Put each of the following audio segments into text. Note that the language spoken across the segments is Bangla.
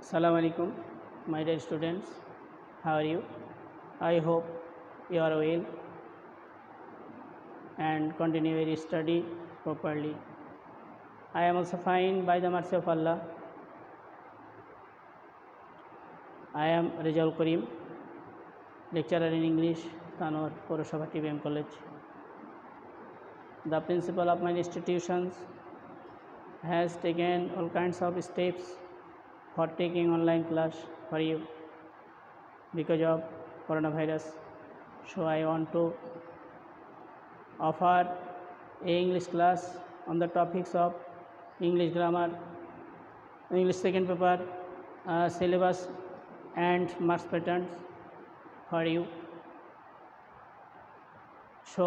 Assalamu alaikum, my dear students. How are you? I hope you are well and continue your study properly. I am also fine by the mercy of Allah. I am Rizal Karim, lecturer in English, Tanur, Purushabha TBM College. The principal of my institutions has taken all kinds of steps for taking online class for you because of coronavirus. So I want to offer a English class on the topics of English grammar, English second paper, syllabus and marks patterns for you. So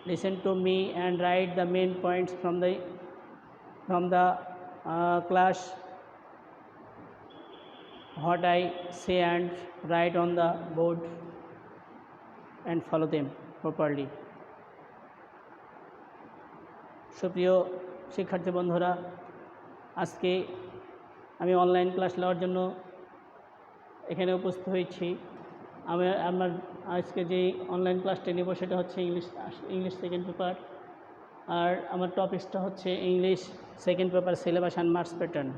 listen to me and write the main points from the class, what I say, and write on the board and follow them properly. সুপ্রিয় শিক্ষার্থী বন্ধুরা, আজকে আমি অনলাইন ক্লাস নেওয়ার জন্য এখানে উপস্থিত হয়েছি। আমার আজকে যে অনলাইন ক্লাসটা নেব সেটা হচ্ছে ইংলিশ সেকেন্ড পেপার, আর আমার টপিকসটা হচ্ছে English second paper syllabus and marks pattern.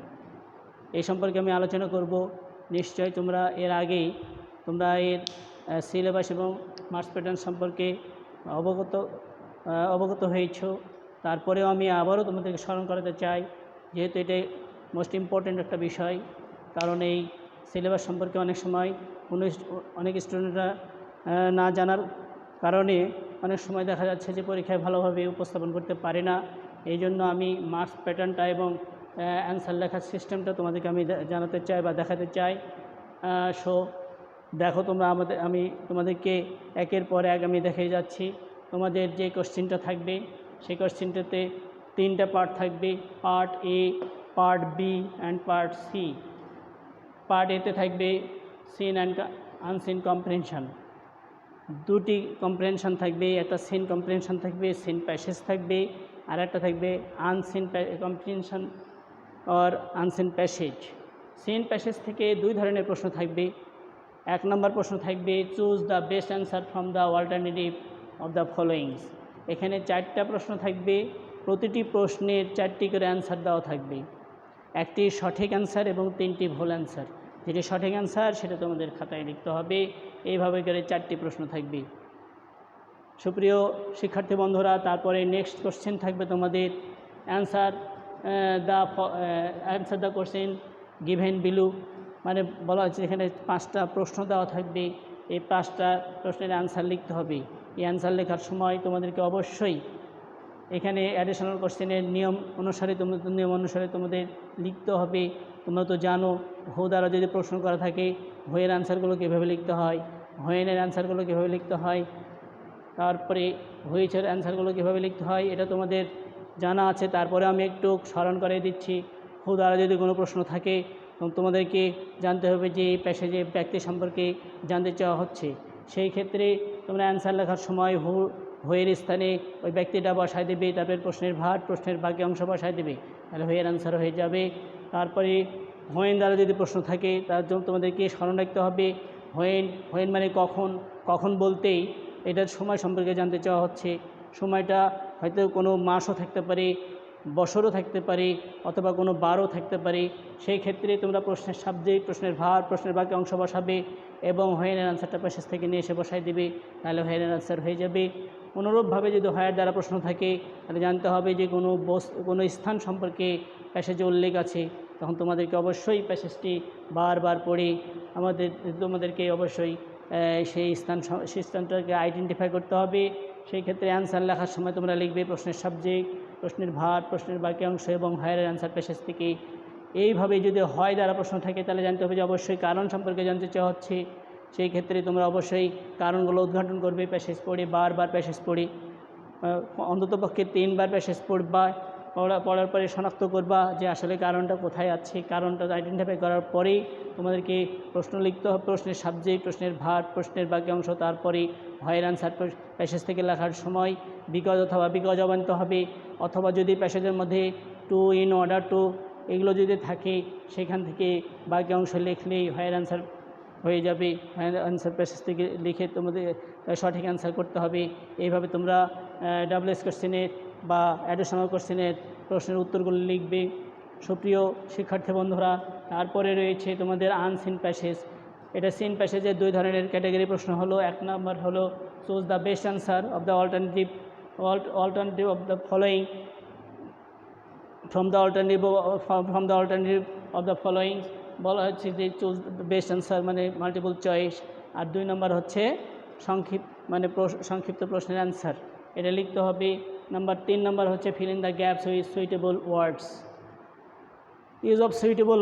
এই সম্পর্কে আমি আলোচনা করব। নিশ্চয়ই তোমরা এর আগেই এর সিলেবাস এবং মার্কস প্যাটার্ন সম্পর্কে অবগত হয়েছ। তারপরেও আমি আবারও তোমাদেরকে স্মরণ করাতে চাই, যেহেতু এটাই মোস্ট ইম্পর্ট্যান্ট একটা বিষয়। কারণ এই সিলেবাস সম্পর্কে অনেক সময় অনেক স্টুডেন্টরা না জানার কারণে অনেক সময় দেখা যাচ্ছে যে পরীক্ষায় ভালোভাবে উপস্থাপন করতে পারে না। এই জন্য আমি মার্কস প্যাটার্নটা এবং অ্যান্সার লেখার সিস্টেমটা তোমাদেরকে আমি জানাতে চাই বা দেখাতে চাই। সো দেখো তোমরা আমি তোমাদেরকে একের পর এক আমি দেখে যাচ্ছি। তোমাদের যে কোশ্চেনটা থাকবে সেই কোশ্চেনটাতে 3টা পার্ট থাকবে, part A, part B and part C. Part এতে থাকবে সিন অ্যান্ড আনসিন কম্প্রেনশন, 2টি কম্প্রেনশন থাকবে, একটা সিন কম্প্রেনশন থাকবে, সিন প্যাসেজ থাকবে, আর একটা থাকবে unseen comprehension or unseen passage. Seen passage থেকে 2 ধরনের প্রশ্ন থাকবে। 1 নম্বর প্রশ্ন থাকবে choose the best answer from the alternative of the followings. এখানে 4টা প্রশ্ন থাকবে, প্রতিটি প্রশ্নের 4টি করে অ্যান্সার দেওয়া থাকবে। একটি সঠিক অ্যান্সার এবং 3টি ভুল অ্যান্সার। যেটি সঠিক অ্যান্সার সেটা তোমাদের খাতায় লিখতে হবে। এইভাবে করে 4টি প্রশ্ন থাকবে। সুপ্রিয় শিক্ষার্থী বন্ধুরা, তারপরে নেক্সট কোশ্চেন থাকবে তোমাদের answer the question given below. মানে বলা হচ্ছে এখানে 5টা প্রশ্ন দেওয়া থাকবে, এই 5টা প্রশ্নের অ্যান্সার লিখতে হবে। এই অ্যান্সার লেখার সময় তোমাদেরকে অবশ্যই এখানে অ্যাডিশনাল কোশ্চেনের নিয়ম অনুসারে তোমাদের লিখতে হবে। তোমরা তো জানো হো দ্বারা যদি প্রশ্ন করা থাকে হোয়ের অ্যান্সারগুলো কীভাবে লিখতে হয়, হোয়েনের অ্যান্সারগুলো কীভাবে লিখতে হয়, তারপরে হুইচের অ্যান্সারগুলো কীভাবে লিখতে হয়, এটা তোমাদের জানা আছে। তারপরে আমি একটু স্মরণ করে দিচ্ছি, হো দ্বারা যদি কোনো প্রশ্ন থাকে তোমাদেরকে জানতে হবে যে এই প্যাসেজে ব্যক্তি সম্পর্কে জানতে চাওয়া হচ্ছে। সেই ক্ষেত্রে তোমরা অ্যান্সার লেখার সময় হোয়ের স্থানে ওই ব্যক্তিটা বসায় দেবে, তারপরে প্রশ্নের বাকি অংশ বসায় দেবে, তাহলে হোয়ের অ্যান্সার হয়ে যাবে। তারপরে হোয়েন দ্বারা যদি প্রশ্ন থাকে তার জন্য তোমাদেরকে স্মরণ রাখতে হবে হোয়েন মানে কখন বলতেই এটার সময় সম্পর্কে জানতে চাওয়া হচ্ছে। সময়টা হয়তো কোনো মাসও থাকতে পারে, বছরও থাকতে পারে, অথবা কোনো বারও থাকতে পারে। সেই ক্ষেত্রে তোমরা প্রশ্নের সাবজেক্ট, প্রশ্নের প্রশ্নের বাকি অংশ বসাবে এবং হোয়েনের অ্যান্সারটা প্যাসেজ থেকে নিয়ে এসে বসাই দেবে, তাহলে হোয়েনের অ্যান্সার হয়ে যাবে। অনুরূপভাবে যদি হোয়ার দ্বারা প্রশ্ন থাকে তাহলে জানতে হবে যে কোনো স্থান সম্পর্কে প্যাসেজে উল্লেখ আছে, তখন তোমাদেরকে অবশ্যই প্যাসেজটি বারবার পড়ে তোমাদেরকে অবশ্যই সেই স্থানটাকে আইডেন্টিফাই করতে হবে। সেই ক্ষেত্রে অ্যান্সার লেখার সময় তোমরা লিখবে প্রশ্নের সাবজেক্ট, প্রশ্নের প্রশ্নের বাকি অংশ এবং হোয়ারের অ্যান্সার প্যাসেজ থেকে। এইভাবে যদি হয় দ্বারা প্রশ্ন থাকে তাহলে জানতে হবে যে অবশ্যই কারণ সম্পর্কে জানতে চাওয়া হচ্ছে। সেই ক্ষেত্রে তোমরা অবশ্যই কারণগুলো উদ্ঘাটন করবে, প্যাসেজ পড়ে বারবার প্যাসেজ পড়ে অন্ততপক্ষে 3বার প্যাসেজ পড়ার পরে শনাক্ত করবা যে আসলে কারণটা কোথায় আছে। কারণটা আইডেন্টিফাই করার পরেই তোমাদেরকে প্রশ্ন লিখতে হবে, প্রশ্নের সাবজেক্ট, প্রশ্নের প্রশ্নের বাকি অংশ, তারপরে হোয়ার অ্যান্সার প্যাসেজ থেকে লেখার সময় বিকজ আনতে হবে, অথবা যদি প্যাসেজের মধ্যে টু ইন অর্ডার টু এগুলো যদি থাকে সেখান থেকে বাকি অংশ লিখলেই হোয়ার অ্যান্সার হয়ে যাবে। হোয়ার অ্যান্সার প্যাসেজ থেকে লিখে তোমাদের সঠিক অ্যান্সার করতে হবে। এইভাবে তোমরা ডাবলএস কোশ্চেনের বা অ্যাডিশনাল কোশ্চেনের প্রশ্নের উত্তরগুলো লিখবে। সুপ্রিয় শিক্ষার্থী বন্ধুরা, তারপরে রয়েছে তোমাদের আনসিন প্যাসেজ। এটা সিন প্যাসেজের দুই ধরনের ক্যাটাগরি প্রশ্ন হলো, এক নম্বর হলো choose the best answer of the alternative of the following from the alternative of the following বলা হচ্ছে যে চুজ বেস্ট অ্যান্সার মানে মাল্টিপল চয়েস। আর দুই নম্বর হচ্ছে সংক্ষিপ্ত প্রশ্নের অ্যান্সার, এটা লিখতে হবে। তিন নম্বর হচ্ছে feel in the gaps with suitable words. Use of suitable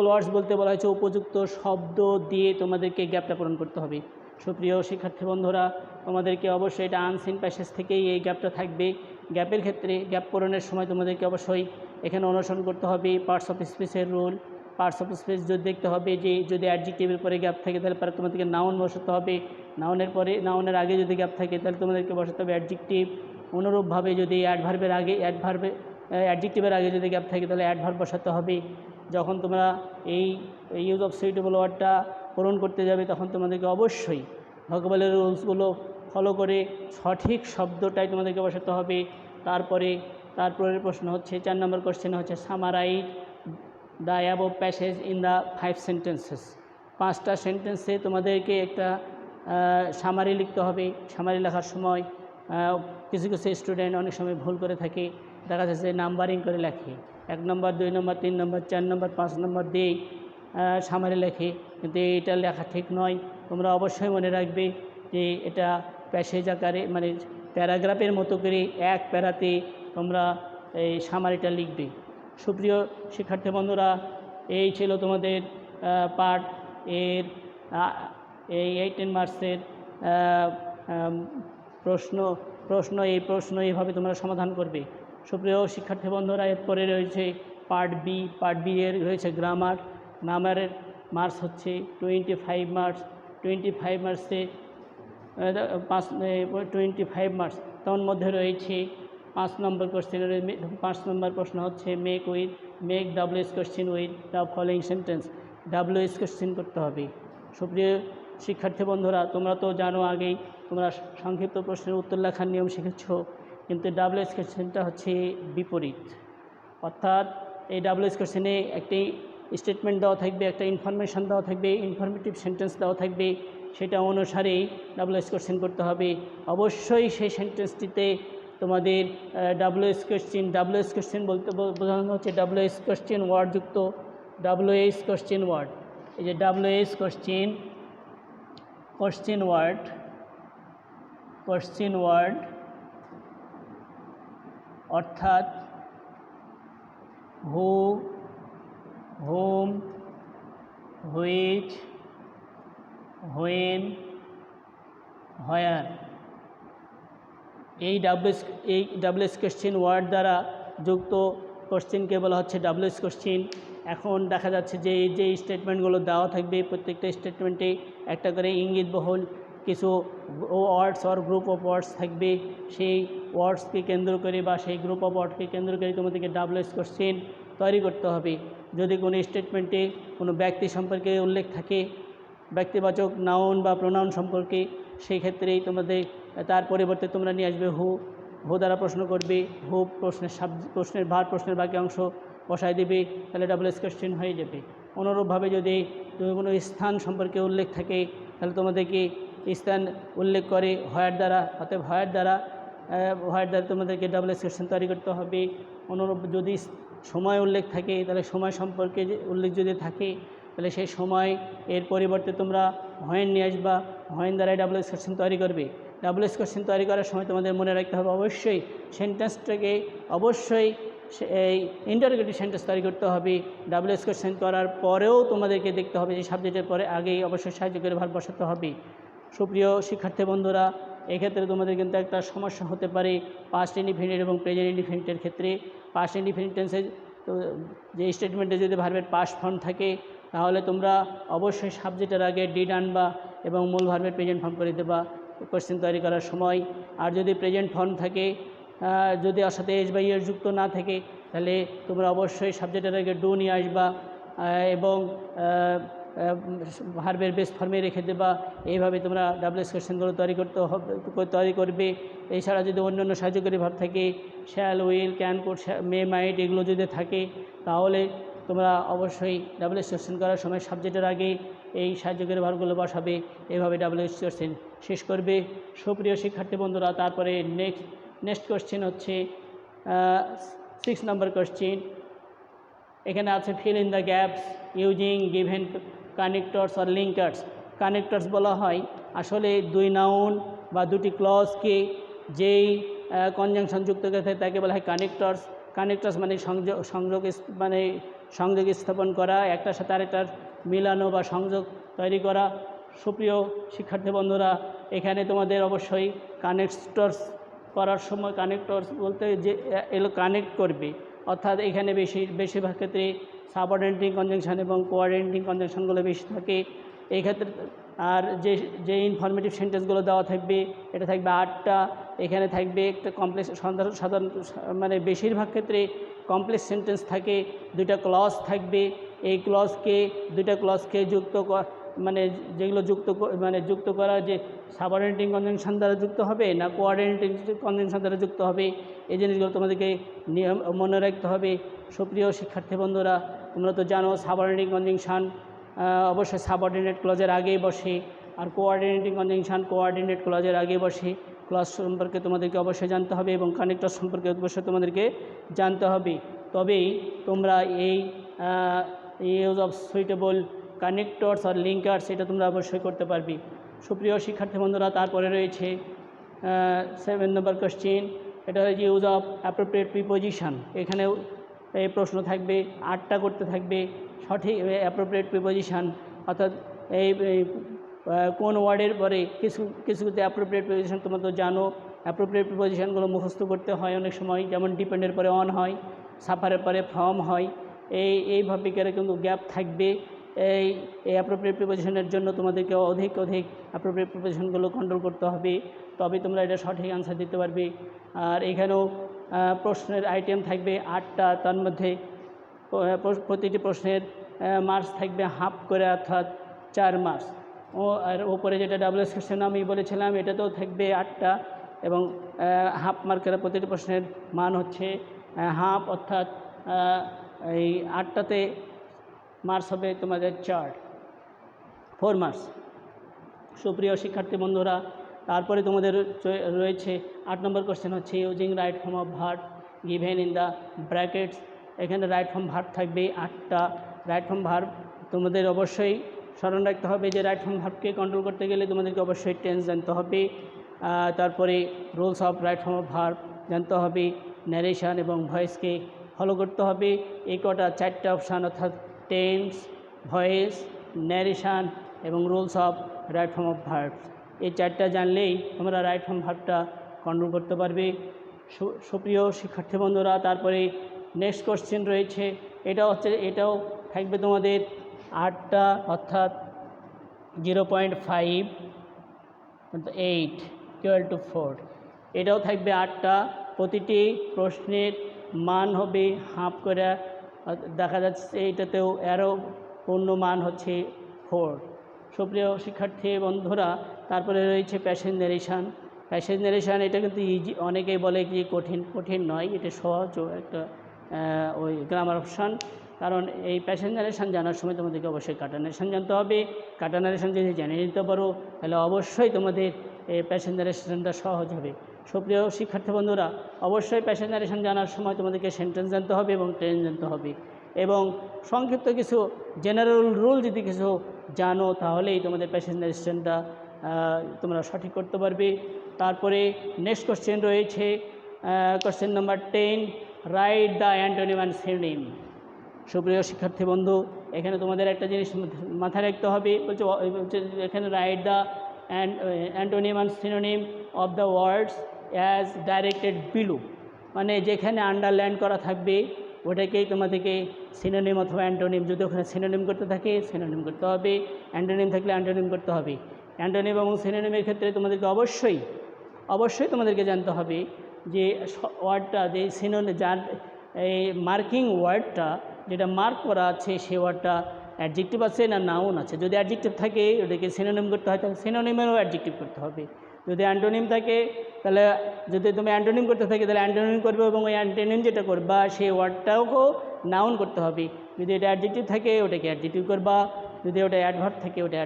words বলতে বলা হয়েছে উপযুক্ত শব্দ দিয়ে তোমাদেরকে গ্যাপটা পূরণ করতে হবে। সুপ্রিয় শিক্ষার্থী বন্ধুরা, তোমাদেরকে অবশ্যই এটা আনসিন প্যাসেজ থেকেই এই গ্যাপটা থাকবে। গ্যাপের ক্ষেত্রে গ্যাপ পূরণের সময় তোমাদেরকে অবশ্যই এখানে অনুসরণ করতে হবে পার্টস অফ স্পিচের রুল। পার্টস অফ স্পিচ যদি দেখতে হবে যে যদি অ্যাডজেক্টিভের পরে গ্যাপ থাকে তাহলে পরে তোমাদেরকে নাউন বসাতে হবে, নাউনের আগে যদি গ্যাপ থাকে তাহলে তোমাদেরকে বসাতে হবে অ্যাডজেক্টিভ। অনুরূপভাবে যদি অ্যাডজেক্টিভের আগে যদি গ্যাপ থাকে তাহলে অ্যাডভার্ব বসাতে হবে। যখন তোমরা এই ইউজ অফ সুইটেবল ওয়ার্ডটা পূরণ করতে যাবে তখন তোমাদেরকে অবশ্যই ভোকাবুলারি রুলসগুলো ফলো করে সঠিক শব্দটাই তোমাদেরকে বসাতে হবে। তারপরের প্রশ্ন হচ্ছে 4 নম্বর কোশ্চেন হচ্ছে summarise the above passage in the 5 sentences. 5টা সেন্টেন্সে তোমাদেরকে একটা সামারি লিখতে হবে। সামারি লেখার সময় কিছু স্টুডেন্ট অনেক সময় ভুল করে থাকে, দেখা যাচ্ছে নাম্বারিং করে লেখে, 1 নম্বর 2 নম্বর 3 নম্বর 4 নম্বর 5 নম্বর দিয়ে সামারি লেখে, কিন্তু এটা লেখা ঠিক নয়। তোমরা অবশ্যই মনে রাখবে যে এটা প্যাসেজ আকারে মানে প্যারাগ্রাফের মতো করে এক প্যারাতে তোমরা এই সামারিটা লিখবে। সুপ্রিয় শিক্ষার্থী বন্ধুরা, এই ছিল তোমাদের পার্ট এর এই 18 মার্কসের প্রশ্ন এইভাবে তোমরা সমাধান করবে। সুপ্রিয় শিক্ষার্থী বন্ধুরা, এরপরে রয়েছে পার্ট বি এর রয়েছে গ্রামারের মার্কস হচ্ছে 25 মার্কস। 25 মার্কসে 25 মার্কস, তার মধ্যে রয়েছে 5 নম্বর কোশ্চেনের 5 নম্বর প্রশ্ন হচ্ছে make WH question with the following sentence. WH question করতে হবে। সুপ্রিয় শিক্ষার্থী বন্ধুরা, তোমরা তো জানো আগেই তোমরা সংক্ষিপ্ত প্রশ্নের উত্তর লেখার নিয়ম শিখেছ, কিন্তু ডাব্লিউএস কোশ্চেনটা হচ্ছে বিপরীত। অর্থাৎ এই ডাব্লিউএস কোশ্চেনে একটি স্টেটমেন্ট দেওয়া থাকবে, একটা ইনফরমেশান দেওয়া থাকবে, ইনফরমেটিভ সেন্টেন্স দেওয়া থাকবে, সেটা অনুসারেই ডাব্লিউএস কোশ্চেন করতে হবে। অবশ্যই সেই সেন্টেন্সটিতে তোমাদের ডাব্লিউএস কোশ্চেন বলতে বোঝানো হচ্ছে ডাব্লিউএস কোশ্চেন ওয়ার্ড যুক্ত ডাব্লিউএস কোশ্চেন ওয়ার্ড। এই যে ডাব্লিউএস কোশ্চেন ওয়ার্ড অর্থাৎ হু, হুম, হুইচ, হোয়েন, হোয়ার। এই ডাব্লিউএস কোশ্চেন ওয়ার্ড দ্বারা যুক্ত কোশ্চেনকে বলা হচ্ছে ডাব্লিউএস কোশ্চেন। এখন দেখা যাচ্ছে যে এই যে স্টেটমেন্টগুলো দেওয়া থাকবে প্রত্যেকটা স্টেটমেন্টে একটা করে ইঙ্গিতবহুল কিছু ওয়ার্ডস অর গ্রুপ অফ ওয়ার্ডস থাকবে। সেই ওয়ার্ডসকে কেন্দ্র করে বা সেই গ্রুপ অফ ওয়ার্ডকে কেন্দ্র করে তোমাদেরকে ডাব্লিউএস কোশ্চেন তৈরি করতে হবে। যদি কোনো স্টেটমেন্টে কোনো ব্যক্তি সম্পর্কে উল্লেখ থাকে, ব্যক্তিবাচক নাউন বা প্রোনাউন সম্পর্কে, সেই ক্ষেত্রেই তোমাদের তার পরিবর্তে তোমরা নিয়ে আসবে হু দ্বারা প্রশ্ন করবে, হু প্রশ্নের বাকি অংশ বসায় দেবে, তাহলে ডাব্লিউএস কোশ্চেন হয়ে যাবে। অনুরূপভাবে যদি কোনো স্থান সম্পর্কে উল্লেখ থাকে তাহলে তোমাদেরকে স্থান উল্লেখ করে হোয়ার দ্বারা, অতএব হোয়ার দ্বারা তোমাদেরকে ডাব্লিউএস কোশ্চেন তৈরি করতে হবে। অনুরূপ যদি সময় উল্লেখ থাকে তাহলে সময় সম্পর্কে উল্লেখ যদি থাকে তাহলে সেই সময় এর পরিবর্তে তোমরা হোয়েন নিয়ে আসবা, হোয়েন দ্বারাই ডাব্লিউএস কোশ্চেন তৈরি করবে। ডাব্লিউএস কোশ্চেন তৈরি করার সময় তোমাদের মনে রাখতে হবে অবশ্যই সেন্টেন্সটাকে অবশ্যই এই ইন্টারোগেটিভ সেন্টেন্স তৈরি করতে হবে। ডাব্লিউএস কোশ্চেন করার পরেও তোমাদেরকে দেখতে হবে যে সাবজেক্টের পরে আগেই অবশ্যই সাহায্য করে ভার্ব বসাতে হবে। সুপ্রিয় শিক্ষার্থী বন্ধুরা, এক্ষেত্রে তোমাদের কিন্তু একটা সমস্যা হতে পারে পাস্ট ইনডিফিনিট এবং প্রেজেন্ট ইনডিফিনিটের ক্ষেত্রে। পাস্ট ইনডিফিনিট টেন্সে যে স্টেটমেন্টে যদি ভার্বের পাস্ট ফর্ম থাকে তাহলে তোমরা অবশ্যই সাবজেক্টের আগে ডিড আনবা এবং মূল ভার্বের প্রেজেন্ট ফর্ম করে দেবা কোশ্চেন তৈরি করার সময়। আর যদি প্রেজেন্ট ফর্ম থাকে যদি ওর সাথে এজ বা ইয়ার যুক্ত না থাকে তাহলে তোমরা অবশ্যই সাবজেক্টের আগে ডু নিয়ে আসবা এবং ভার্বের বেস ফর্মে রেখে দেবা। এইভাবে তোমরা ডাবলএস কোয়েশ্চেনগুলো তৈরি করবে। এছাড়া যদি অন্য অন্য সাহায্যকারী ভাব থাকে, শ্যাল, উইল, ক্যান, কুড, মে, মাইট, এগুলো যদি থাকে তাহলে তোমরা অবশ্যই ডাবলএস কোয়েশ্চেন করার সময় সাবজেক্টের আগে এই সাহায্যকারী ভাবগুলো বসাবে। এইভাবে ডাবলএস কোয়েশ্চেন শেষ করবে। সুপ্রিয় শিক্ষার্থী বন্ধুরা, তারপরে নেক্সট কোয়েশ্চেন হচ্ছে 6 নম্বর কোয়েশ্চেন। এখানে আছে feel in the gaps using given connectors or linkers. Connectors বলা হয় আসলে দুই নাউন বা দুটি ক্লজকে যেই কনজাংশন যুক্ত করে থাকে তাকে বলা হয় কানেক্টরস। কানেক্টরস মানে সংযোগ স্থাপন করা, একটার সাথে আরেকটার মিলানো বা সংযোগ তৈরি করা। সুপ্রিয় শিক্ষার্থী বন্ধুরা, এখানে তোমাদের অবশ্যই কানেক্টরস করার সময় কানেক্টরস বলতে যে এগুলো কানেক্ট করবে, অর্থাৎ এখানে বেশিরভাগ ক্ষেত্রে সাবঅর্ডিনেটিং কনজাংশন এবং কোঅর্ডিনেটিং কনজাংশনগুলো বেশি থাকে এই ক্ষেত্রে। আর যে ইনফরমেটিভ সেন্টেন্সগুলো দেওয়া থাকবে এটা থাকবে 8টা। এখানে থাকবে একটা কমপ্লেক্স, সাধারণ মানে বেশিরভাগ ক্ষেত্রে কমপ্লেক্স সেন্টেন্স থাকে, দুইটা ক্লজ থাকবে। এই দুইটা ক্লজকে যেগুলো যুক্ত করা যে সাবঅর্ডিনেটিং কনজাংশন দ্বারা যুক্ত হবে না কোঅর্ডিনেটিং কনজাংশন দ্বারা যুক্ত হবে, এই জিনিসগুলো তোমাদেরকে মনে রাখতে হবে। সুপ্রিয় শিক্ষার্থী বন্ধুরা, তোমরা তো জানো সাবঅর্ডিনেটিং কনজাংশন অবশ্যই সাবঅর্ডিনেট ক্লজের আগেই বসে, আর কোঅর্ডিনেটিং কনজাংশন কোঅর্ডিনেট ক্লজের আগে বসে। ক্লজ সম্পর্কে তোমাদেরকে অবশ্যই জানতে হবে এবং কানেক্টর সম্পর্কে অবশ্যই তোমাদেরকে জানতে হবে, তবেই তোমরা এই ইউজ অফ সুইটেবল কানেক্টরস আর লিঙ্কার্স এটা তোমরা অবশ্যই করতে পারবে। সুপ্রিয় শিক্ষার্থী বন্ধুরা, তারপরে রয়েছে 7 নম্বর কোয়েশ্চেন। এটা হচ্ছে ইউজ অফ অ্যাপ্রোপ্রিয়েট প্রিপোজিশন। এখানেও এই প্রশ্ন থাকবে, 8টা করতে থাকবে। সঠিক অ্যাপ্রোপ্রিয়েট প্রিপোজিশন অর্থাৎ এই কোন ওয়ার্ডের পরে কিছু অ্যাপ্রোপ্রিয়েট প্রিপোজিশন তোমরা তো জানো। অ্যাপ্রোপ্রিয়েট প্রিপোজিশনগুলো মুখস্থ করতে হয় অনেক সময়, যেমন ডিপেন্ডের পরে অন হয়, সাফারের পরে ফ্রম হয়। এইভাবে কিন্তু গ্যাপ থাকবে। এই অ্যাপ্রোপ্রিয়েট প্রিপোজিশনের জন্য তোমাদেরকে অধিক অ্যাপ্রোপ্রিয়েট প্রিপোজিশনগুলো কন্ট্রোল করতে হবে, তবে তোমরা এটা সঠিক আনসার দিতে পারবে। আর এখানেও প্রশ্নের আইটেম থাকবে 8টা, তার মধ্যে প্রতিটি প্রশ্নের মার্কস থাকবে হাফ করে, অর্থাৎ 4 মার্কস। আর ওপরে যেটা ডাবলএস কোয়েশ্চেন আমি বলেছিলাম এটাতেও থাকবে 8টা এবং হাফ মার্কের প্রতিটি প্রশ্নের মান হচ্ছে হাফ, অর্থাৎ এই 8টাতে মার্কস হবে তোমাদের 4 মার্কস। সুপ্রিয় শিক্ষার্থী বন্ধুরা, তারপরে তোমাদের রয়েছে 8 নম্বর কোয়েশ্চেন হচ্ছে using right form of verb given in the brackets. এখানে রাইট ফর্ম ভার্ব থাকবে 8টা। রাইট ফর্ম ভার্ব তোমাদের অবশ্যই স্মরণ রাখতে হবে যে রাইট ফর্ম ভার্বকে কন্ট্রোল করতে গেলে তোমাদেরকে অবশ্যই টেন্স জানতে হবে, তারপরে rules of right form of verb জানতে হবে, ন্যারেশন এবং ভয়েসকে ফলো করতে হবে। এই কটা 4টা অপশান অর্থাৎ টেন্স, ভয়েস, ন্যারেশন এবং rules of right form of verb, এই 4টা জানলেই তোমরা রাইট ফর্ম ভার্বটা কন্ট্রোল করতে পারবে। সুপ্রিয় শিক্ষার্থী বন্ধুরা, তারপরে নেক্সট কোশ্চেন রয়েছে, এটাও থাকবে তোমাদের 8টা, অর্থাৎ 0.5, 8 equal to 4। এটাও থাকবে 8টা। প্রতিটি প্রশ্নের মান হবে হাফ করে, দেখা যাচ্ছে এইটাতেও এরও পূর্ণ মান হচ্ছে 4। সুপ্রিয় শিক্ষার্থী বন্ধুরা, তারপরে রয়েছে প্যাসেজ ন্যারেশন। প্যাসেজ ন্যারেশন এটা কিন্তু ইজি, অনেকেই বলে কি কঠিন নয়, এটা সহজ একটা ওই গ্রামার অপশান। কারণ এই প্যাসেজ ন্যারেশন জানার সময় তোমাদেরকে অবশ্যই কাটা ন্যারেশন জানতে হবে। কাটা ন্যারেশন যদি জেনে নিতে পারো তাহলে অবশ্যই তোমাদের এই প্যাসেজ ন্যারেশনটা সহজ হবে। সুপ্রিয় শিক্ষার্থী বন্ধুরা, অবশ্যই প্যাসেজ ন্যারেশন জানার সময় তোমাদেরকে সেন্টেন্স জানতে হবে এবং টেন্স জানতে হবে, এবং সংক্ষিপ্ত কিছু জেনারেল রুল যদি কিছু জানো তাহলেই তোমাদের প্যাসেজ ন্যারেশনটা তোমরা সঠিক করতে পারবে। তারপরে নেক্সট কোশ্চেন রয়েছে question number 10, write the antonym and synonym. সুপ্রিয় শিক্ষার্থী বন্ধু, এখানে তোমাদের একটা জিনিস মাথায় রাখতে হবে, বলছে এখানে write the antonym and synonym of the words as directed below, মানে যেখানে আন্ডারলাইন করা থাকবে ওটাকেই তোমাদেরকে সিনোনিম অথবা অ্যান্টোনিম, যদি ওখানে সিনোনিম করতে থাকে সিনোনিম করতে হবে, অ্যান্টোনিম থাকলে অ্যান্টোনিম করতে হবে। অ্যান্টোনিম এবং সিনোনিমের ক্ষেত্রে তোমাদেরকে অবশ্যই তোমাদেরকে জানতে হবে যে ওয়ার্ডটা যে সিনোনিম যার এই মার্কিং ওয়ার্ডটা যেটা মার্ক করা আছে সেই ওয়ার্ডটা অ্যাডজেক্টিভ আছে না নাউন আছে। যদি অ্যাডজেক্টিভ থাকে ওটাকে সিনোনিম করতে হয়, তাহলে সিনোনিমেরও অ্যাডজেক্টিভ করতে হবে। যদি অ্যান্টোনিম থাকে তাহলে যদি তুমি অ্যান্টোনিম করতে থাকে তাহলে অ্যান্টোনিম করবে, এবং ওই অ্যান্টোনিম যেটা করবা সেই ওয়ার্ডটাকেও নাউন করতে হবে। যদি এটা অ্যাডজেক্টিভ থাকে ওটাকে অ্যাডজেক্টিভ করবা, যদি ওটা অ্যাডভার্ব থাকে ওটা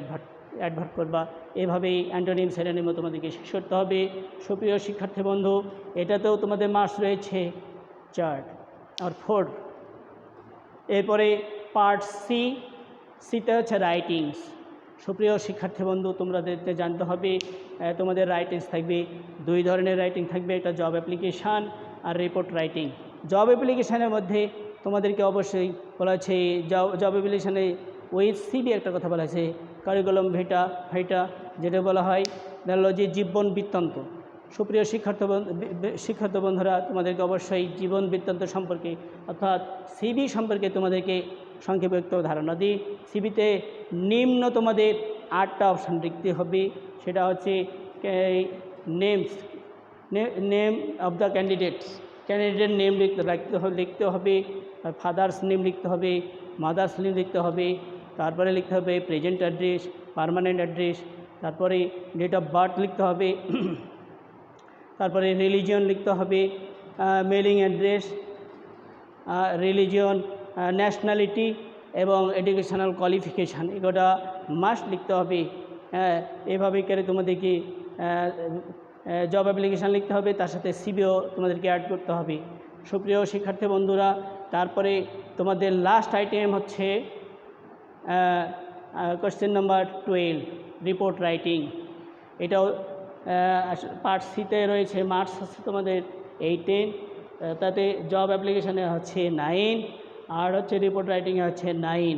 অ্যাডভার্ব করবা। এভাবেই অ্যান্টোনিম সিনোনিমও তোমাদেরকে শেষ করতে হবে। সুপ্রিয় শিক্ষার্থী বন্ধু, এটাতেও তোমাদের মার্কস রয়েছে 4 আর 4। এরপরে পার্ট সিতে হচ্ছে রাইটিংস। সুপ্রিয় শিক্ষার্থী বন্ধু, তোমাদের জানতে হবে তোমাদের রাইটিংস থাকবে 2 ধরনের রাইটিং থাকবে, একটা জব অ্যাপ্লিকেশান আর রিপোর্ট রাইটিং। জব অ্যাপ্লিকেশানের মধ্যে তোমাদেরকে অবশ্যই বলা আছে জব অ্যাপ্লিকেশানে ওই সিবি একটা কথা বলা আছে, কারিকুলাম ভিটা যেটা বলা হয় হলো যে জীবন বৃত্তান্ত। সুপ্রিয় শিক্ষার্থী বন্ধুরা, তোমাদেরকে অবশ্যই জীবন বৃত্তান্ত সম্পর্কে অর্থাৎ সিবি সম্পর্কে তোমাদেরকে সংক্ষিপ্ত ধারণা দিই। সিবিতে নিম্ন তোমাদের 8টা অপশান লিখতে হবে। সেটা হচ্ছে name of the candidate name লিখতে হবে, ফাদার্স নেম লিখতে হবে, মাদার্স নেম লিখতে হবে, তারপরে লিখতে হবে প্রেজেন্ট অ্যাড্রেস, পার্মানেন্ট অ্যাড্রেস, তারপরে ডেট অফ বার্থ লিখতে হবে, তারপরে রিলিজিয়ন লিখতে হবে, মেলিং অ্যাড্রেস, রিলিজিয়ন, ন্যাশনালিটি এবং এডুকেশনাল কোয়ালিফিকেশান, এগুলোটা মাস্ট লিখতে হবে। এভাবে করে তোমাদেরকে জব অ্যাপ্লিকেশান লিখতে হবে, তার সাথে সিবিও তোমাদেরকে অ্যাড করতে হবে। সুপ্রিয় শিক্ষার্থী বন্ধুরা, তারপরে তোমাদের লাস্ট আইটেম হচ্ছে কোশ্চেন নাম্বার 12 রিপোর্ট রাইটিং। এটাও পার্ট সিতে রয়েছে, মার্কস হচ্ছে তোমাদের 8, তাতে জব অ্যাপ্লিকেশানে হচ্ছে 9 আর হচ্ছে রিপোর্ট রাইটিংয়ে হচ্ছে 9।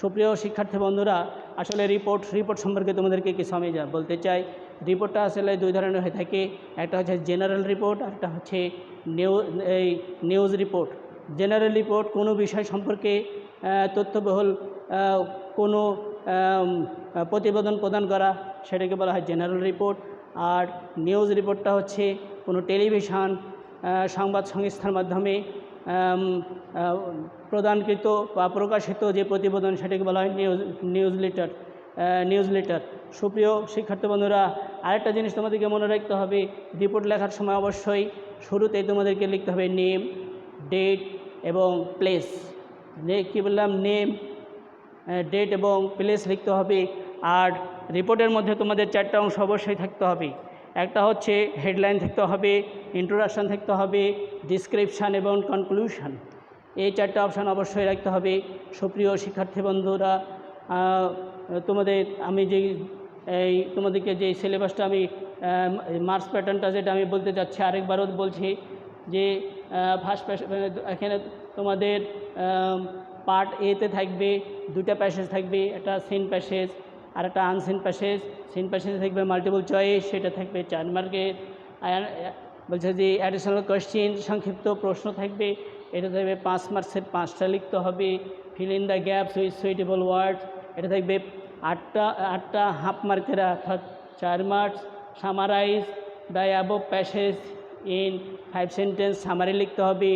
সুপ্রিয় শিক্ষার্থী বন্ধুরা, আসলে রিপোর্ট সম্পর্কে তোমাদেরকে কিছু আমি বলতে চাই। রিপোর্টটা আসলে 2 ধরনের হয়ে থাকে, একটা হচ্ছে জেনারেল রিপোর্ট আর একটা হচ্ছে নিউজ রিপোর্ট। জেনারেল রিপোর্ট কোনো বিষয় সম্পর্কে তথ্যবহুল কোনো প্রতিবেদন প্রদান করা, সেটাকে বলা হয় জেনারেল রিপোর্ট। আর নিউজ রিপোর্টটা হচ্ছে কোনো টেলিভিশন সংবাদ সংস্থার মাধ্যমে প্রদানকৃত বা প্রকাশিত যে প্রতিবেদন সেটাকে বলা হয় নিউজ লেটার। সুপ্রিয় শিক্ষার্থী বন্ধুরা, আরেকটা জিনিস তোমাদেরকে মনে রাখতে হবে, রিপোর্ট লেখার সময় অবশ্যই শুরুতেই তোমাদেরকে লিখতে হবে নেম, ডেট এবং প্লেস। কী বললাম, নেম, ডেট এবং প্লেস লিখতে হবে। আর রিপোর্টের মধ্যে তোমাদের 4টা অংশ অবশ্যই থাকতে হবে। একটা হচ্ছে হেডলাইন থাকতে হবে, ইন্ট্রোডাকশান থাকতে হবে, ডিসক্রিপশান এবং কনক্লুশন। এই 4টা অপশান অবশ্যই রাখতে হবে। সুপ্রিয় শিক্ষার্থী বন্ধুরা, আমি তোমাদেরকে যে সিলেবাসটা আমি মার্কস প্যাটার্নটা যেটা আমি বলতে চাচ্ছি, আরেকবারও বলছি যে ফার্স্ট এখানে তোমাদের পার্ট এতে থাকবে 2টা প্যাসেজ থাকবে, একটা সিন প্যাসেজ আর একটা আনসিন প্যাসেজ। সিন প্যাসেজে থাকবে মাল্টিপল চয়েস, সেটা থাকবে 4 মার্কের। বলছে যে অ্যাডিশনাল কোয়েশ্চেন, সংক্ষিপ্ত প্রশ্ন থাকবে, এটা থাকবে 5 মার্কসের 5টা লিখতে হবে। Fill in the gaps with suitable words, এটা থাকবে 8টা হাফ মার্কের অর্থাৎ 4 marks. Summarise the above passage in 5 sentence, summary লিখতে হবে,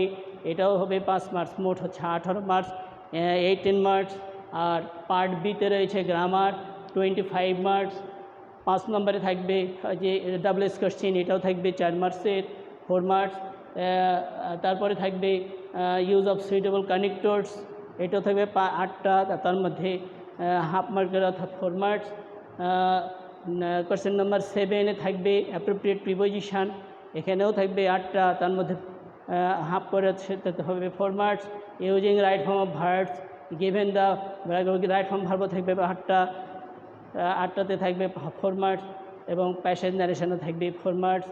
এটাও হবে 5 মার্কস। মোট হচ্ছে 18 মার্কস, 18 মার্কস। আর পার্ট বিতে রয়েছে গ্রামার, 25 মার্কস। 5 নম্বরে থাকবে যে ডাবলএস কোয়েশ্চেন, এটাও থাকবে 4 মার্কসের, 4 মার্কস। তারপরে থাকবে ইউজ অফ সুইটেবল কানেক্টরস, এটাও থাকবে 8টা, তার মধ্যে হাফ মার্কের অর্থাৎ 4 মার্কস। কোয়েশ্চেন নাম্বার 7-এ থাকবে অ্যাপ্রোপ্রিয়েট প্রিপোজিশন, এখানেও থাকবে 8টা, তার মধ্যে হাফ করে সেটাতে হবে 4 marks. Using right form of verbs given the right form ভার্বও থাকবে 8টাতে থাকবে 4 মার্কস, এবং প্যাসেজ ন্যারেশনও থাকবে 4 মার্কস।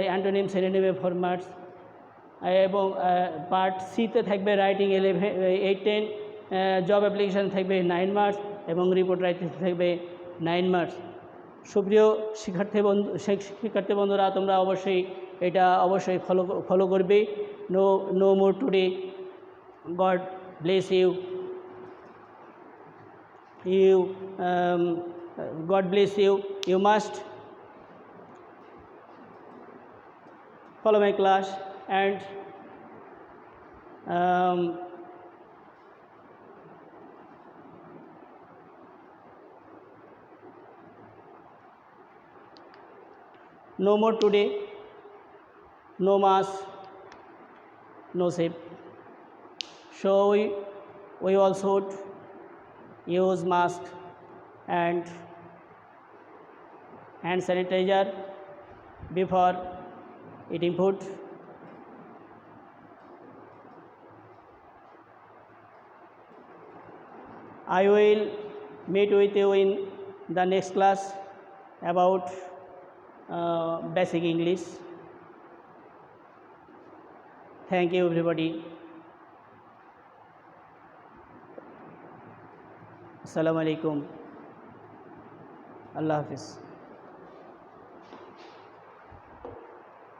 অ্যান্টোনিম সিনোনিমে 4 মার্কস। এবং পার্ট সিতে থাকবে রাইটিং 8, 10, জব অ্যাপ্লিকেশান থাকবে 9 মার্কস এবং রিপোর্ট রাইটিং থাকবে 9 মার্কস। সুপ্রিয় শিক্ষার্থী বন্ধুরা, তোমরা অবশ্যই এটা ফলো করবে। No more today. God bless you. God bless you. You must follow my class and no more today, no mask, no shape. So we all should use mask and hand sanitizer before eating food. I will meet with you in the next class about basic English. Thank you everybody. Assalamu alaikum. Allah Hafiz.